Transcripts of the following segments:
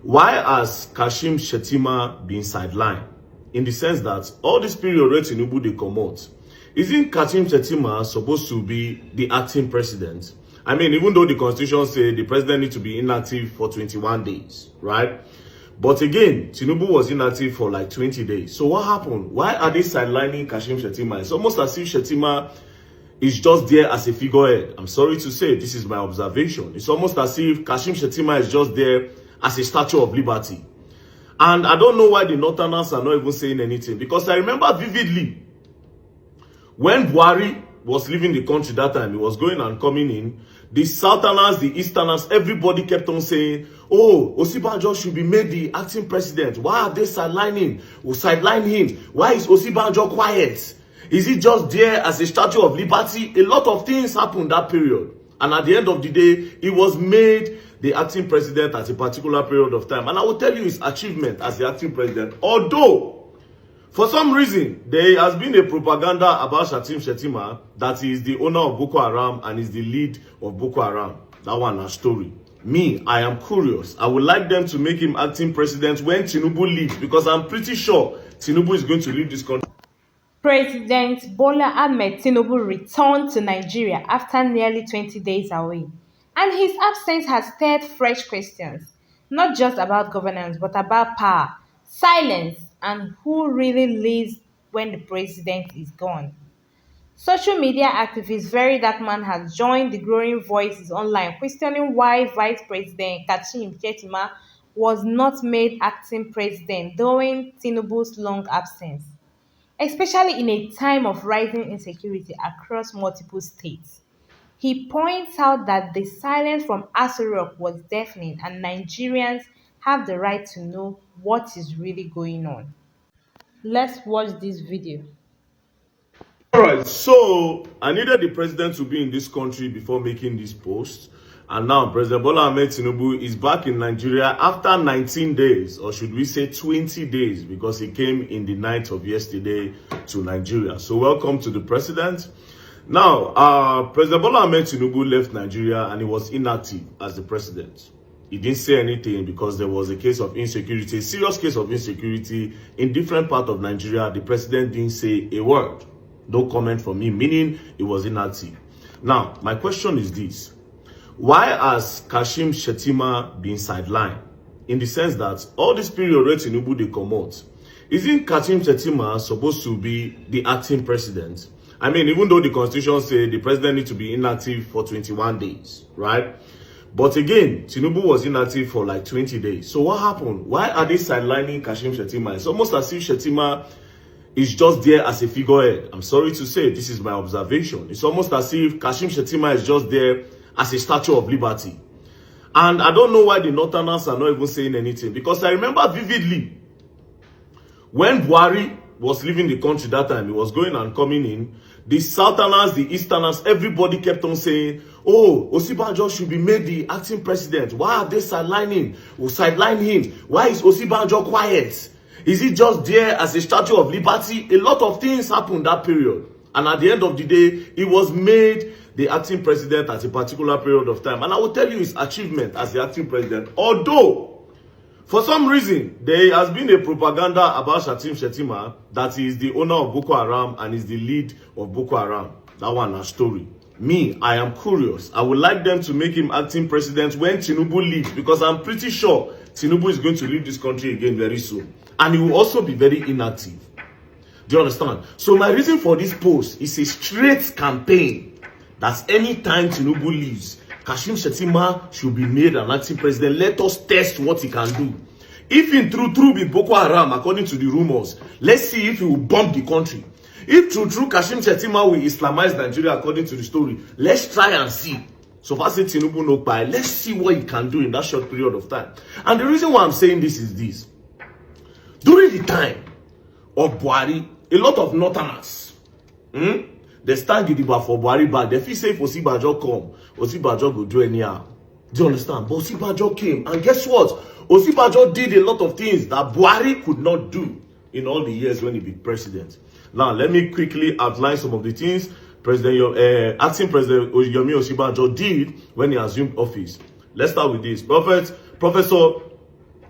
Why has Kashim Shettima been sidelined? In the sense that all this period where Tinubu they come out, isn't Kashim Shettima supposed to be the acting president? I mean, even though the constitution says the president needs to be inactive for 21 days, right? But again, Tinubu was inactive for like 20 days. So what happened? Why are they sidelining Kashim Shettima? It's almost as if Shettima is just there as a figurehead. I'm sorry to say, this is my observation. It's almost as if Kashim Shettima is just there as a statue of liberty. And I don't know why the Northerners are not even saying anything. Because I remember vividly, when Buhari was leaving the country that time, he was going and coming in, the Southerners, the Easterners, everybody kept on saying, oh, Osibanjo should be made the acting president. Why are they sideline him? Why is Osibanjo quiet? Is he just there as a statue of liberty? A lot of things happened that period. And at the end of the day, he was made the acting president at a particular period of time. And I will tell you his achievement as the acting president. Although, for some reason, there has been a propaganda about Shettima that he is the owner of Boko Haram and is the lead of Boko Haram. That one a story. Me, I am curious. I would like them to make him acting president when Tinubu leaves, because I'm pretty sure Tinubu is going to leave this country. President Bola Ahmed Tinubu returned to Nigeria after nearly 20 days away, and his absence has stirred fresh questions, not just about governance, but about power, silence, and who really leads when the president is gone. Social media activist Very Dark Man has joined the growing voices online questioning why Vice President Kashim Shettima was not made acting president during Tinubu's long absence, especially in a time of rising insecurity across multiple states. He points out that the silence from Aso Rock was deafening and Nigerians have the right to know what is really going on. Let's watch this video. Alright, so I needed the president to be in this country before making this post. And now President Bola Ahmed Tinubu is back in Nigeria after 19 days, or should we say 20 days, because he came in the night of yesterday to Nigeria. So welcome to the president. Now, President Bola Ahmed Tinubu left Nigeria and he was inactive as the president. He didn't say anything because there was a case of insecurity, a serious case of insecurity in different parts of Nigeria. The president didn't say a word. No comment from him, meaning he was inactive. Now, my question is this. Why has Kashim Shettima been sidelined? In the sense that all this period where Tinubu they come out, isn't Kashim Shettima supposed to be the acting president? I mean, even though the constitution says the president needs to be inactive for 21 days, right? But again, Tinubu was inactive for like 20 days. So what happened? Why are they sidelining Kashim Shettima? It's almost as if Shettima is just there as a figurehead. I'm sorry to say, this is my observation. It's almost as if Kashim Shettima is just there as a statue of liberty. And I don't know why the Northerners are not even saying anything. Because I remember vividly, when Buhari was leaving the country that time, he was going and coming in, the Southerners, the Easterners, everybody kept on saying, oh, Osibanjo should be made the acting president. Why are they sideline him? Why is Osibanjo quiet? Is he just there as a statue of liberty? A lot of things happened that period. And at the end of the day, he was made the acting president at a particular period of time. And I will tell you his achievement as the acting president. Although, for some reason, there has been a propaganda about Shettima that he is the owner of Boko Haram and is the lead of Boko Haram. That one a story. Me, I am curious. I would like them to make him acting president when Tinubu leaves, because I'm pretty sure Tinubu is going to leave this country again very soon. And he will also be very inactive. Do you understand? So my reason for this post is a straight campaign that anytime Tinubu leaves, Kashim Shettima should be made an acting president. Let us test what he can do. If in true with Boko Haram, according to the rumors, let's see if he will bomb the country. If true Kashim Shettima will Islamize Nigeria according to the story, let's try and see. So far say Tinubu no buy, let's see what he can do in that short period of time. And the reason why I'm saying this is this. During the time of Buhari, a lot of Northerners, they stand gidigba for Buhari back. They feel say if Osibanjo come, Osibanjo will do anyhow. Do you understand? But Osibanjo came, and guess what? Osibanjo did a lot of things that Buhari could not do in all the years when he was president. Now, let me quickly outline some of the things acting President Yomi Osibanjo did when he assumed office. Let's start with this. Professor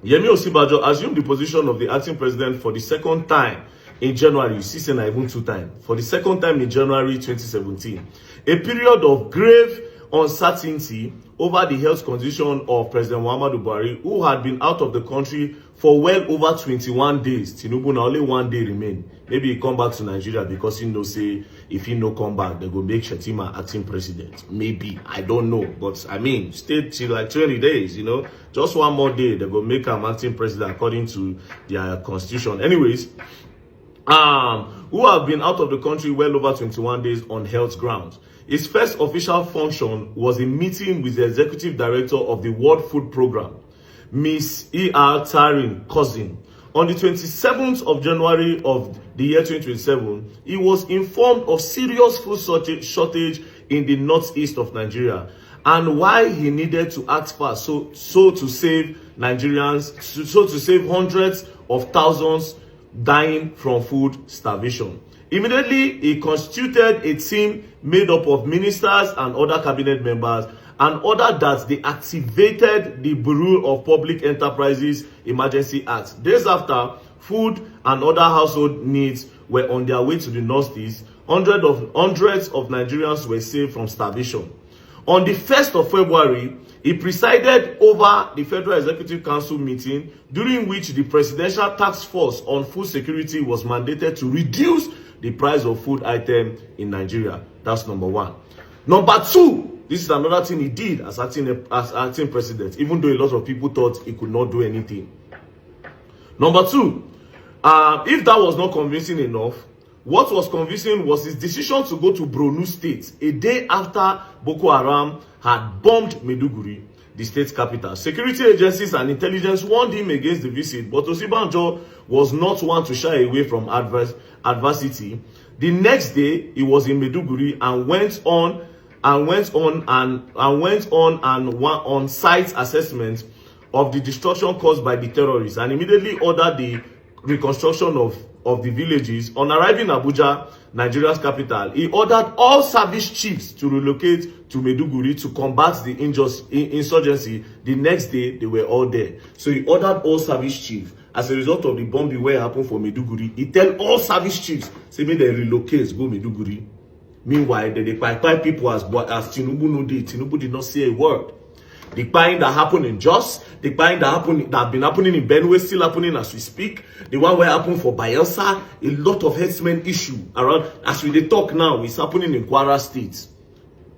Yemi Osinbajo assumed the position of the acting president for the second time in January. You see, say na even 2 times. For the second time in January 2017. A period of grave uncertainty over the health condition of President Muhammadu Buhari, who had been out of the country for well over 21 days. Tinubu now only 1 day remain. Maybe he come back to Nigeria because he know say if he no come back, they go make Shettima acting president. Maybe, I don't know. But I mean, stay till like 20 days, you know. Just 1 more day, they go make him acting president according to their constitution. Anyways, who have been out of the country well over 21 days on health grounds. His first official function was a meeting with the executive director of the World Food Programme, Ms. E.R. Tarin Cousin. On the 27th of January of the year 2027, he was informed of serious food shortage in the northeast of Nigeria and why he needed to act fast so to save Nigerians, so to save hundreds of thousands dying from food starvation. Immediately, he constituted a team made up of ministers and other cabinet members and ordered that they activated the Bureau of Public Enterprises Emergency Act. Days after, food and other household needs were on their way to the northeast. Hundreds of Nigerians were saved from starvation. On the 1st of February, he presided over the Federal Executive Council meeting, during which the Presidential Task Force on Food Security was mandated to reduce the price of food items in Nigeria. That's number 1. Number 2, this is another thing he did as acting president, even though a lot of people thought he could not do anything. Number 2, if that was not convincing enough, what was convincing was his decision to go to Borno State a day after Boko Haram had bombed Maiduguri, the state's capital. Security agencies and intelligence warned him against the visit, but Osinbajo was not one to shy away from adversity. The next day, he was in Maiduguri and went on site assessment of the destruction caused by the terrorists and immediately ordered the reconstruction of the villages. On arriving in Abuja, Nigeria's capital, he ordered all service chiefs to relocate to Maiduguri to combat the insurgency. The next day, they were all there. So he ordered all service chiefs. As a result of the bombing where happened for Maiduguri, he tell all service chiefs, say, may they relocate, go Maiduguri. Meanwhile, they pipe people as Tinubu no did. Tinubu did not say a word. The buying that happened in Jos, the buying that have been happening in Benue, still happening as we speak. The one where happened for Bayelsa, a lot of herdsmen issue around. As we talk now, it's happening in Kwara State.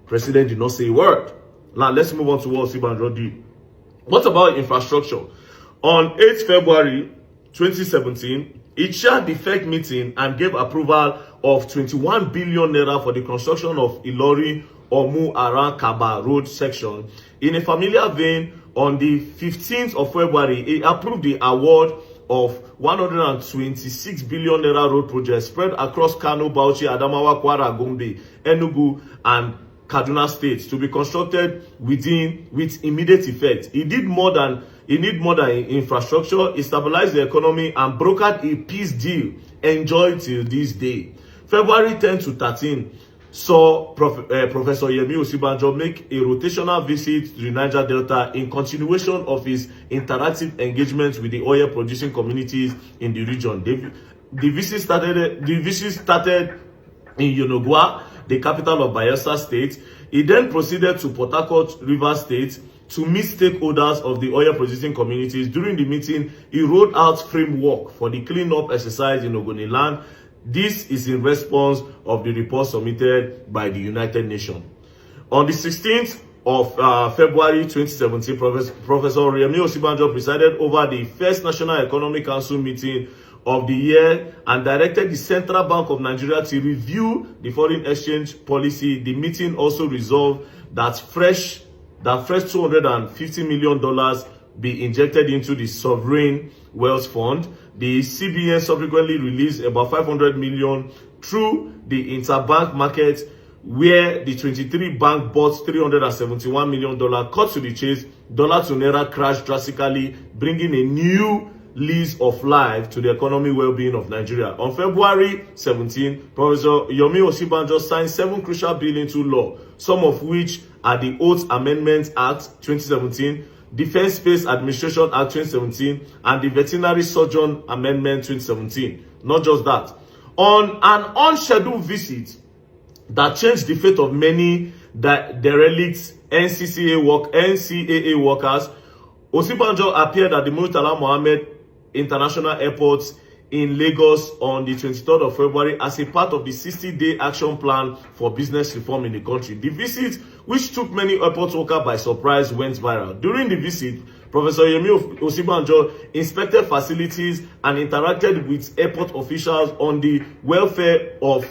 President did not say a word. Now let's move on to what Osinbajo did. What about infrastructure? On 8th February 2017, he chaired the FEC meeting and gave approval of 21 billion naira for the construction of Ilori Omu Aran Kaba road section. In a familiar vein, on the 15th of February, he approved the award of 126 billion naira road projects spread across Kanu, Bauchi, Adamawa, Kwara, Gombe, Enugu, and Kaduna states to be constructed with immediate effect. He did more than infrastructure. He stabilized the economy and brokered a peace deal enjoyed till this day. February 10 to 13 saw Professor Yemi Osinbajo make a rotational visit to the Niger Delta in continuation of his interactive engagement with the oil producing communities in the region. The visit started in Yonogwa, the capital of Bayelsa State. He then proceeded to Port Harcourt, Rivers State, to meet stakeholders of the oil producing communities. During the meeting, he rolled out framework for the cleanup exercise in Ogoniland. This is in response of the report submitted by the United Nations. On the 16th of February 2017, Professor Yemi Osinbajo presided over the first National Economic Council meeting of the year and directed the Central Bank of Nigeria to review the foreign exchange policy. The meeting also resolved that fresh $250 million be injected into the Sovereign Wealth Fund. The CBN subsequently released about 500 million through the interbank market, where the 23 bank bought $371 million. Cut to the chase, dollar to naira crashed drastically, bringing a new lease of life to the economic well-being of Nigeria. On February 17, Professor Yomi Osinbajo signed 7 crucial bills into law, some of which are the Oath Amendment Act 2017, Defense Space Administration Act 2017, and the Veterinary Surgeon Amendment 2017. Not just that. On an unscheduled visit that changed the fate of many derelict NCAA workers, Osinbajo appeared at the Murtala Mohammed International Airport in Lagos on the 23rd of February as a part of the 60-day action plan for business reform in the country. The visit, which took many airport workers by surprise, went viral. During the visit, Professor Yemi Osinbajo inspected facilities and interacted with airport officials on the welfare of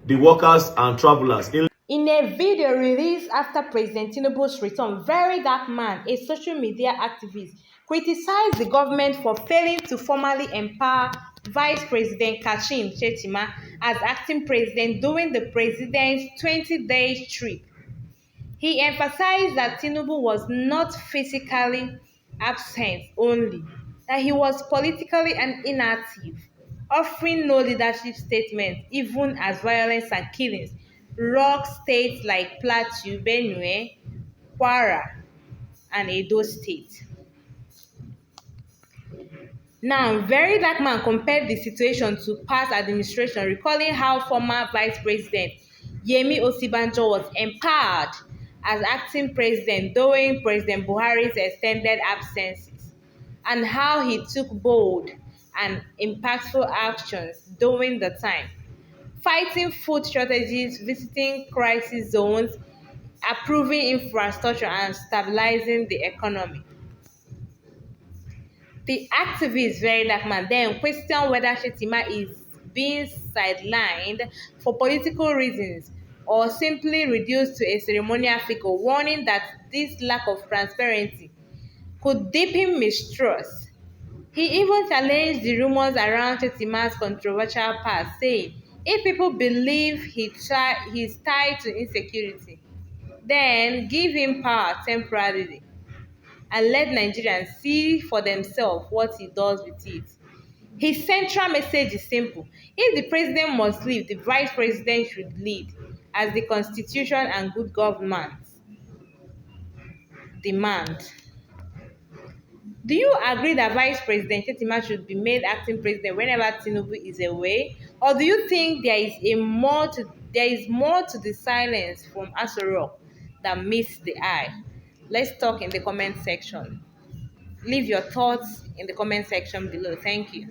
the workers and travelers. In a video released after President Tinubu's return, Very Dark Man, a social media activist, criticized the government for failing to formally empower Vice President Shettima as acting president during the president's 20-day trip. He emphasized that Tinubu was not physically absent only, that he was politically inactive, offering no leadership statement even as violence and killings rocked states like Plateau, Benue, Kwara, and Edo State. Now, Very Dark Man compared the situation to past administration, recalling how former Vice President Yemi Osinbajo was empowered as acting president during President Buhari's extended absences, and how he took bold and impactful actions during the time, fighting food shortages, visiting crisis zones, approving infrastructure, and stabilizing the economy. The activist Very Dark Man then questioned whether Shettima is being sidelined for political reasons or simply reduced to a ceremonial figure, warning that this lack of transparency could deepen mistrust. He even challenged the rumors around Shettima's controversial past, saying, if people believe he's tied to insecurity, then give him power temporarily and let Nigerians see for themselves what he does with it. His central message is simple. If the president must leave, the vice president should lead, as the constitution and good governance demand. Do you agree that Vice President Shettima should be made acting president whenever Tinubu is away? Or do you think there is more to the silence from Aso Rock that meets the eye? Let's talk in the comment section. Leave your thoughts in the comment section below. Thank you.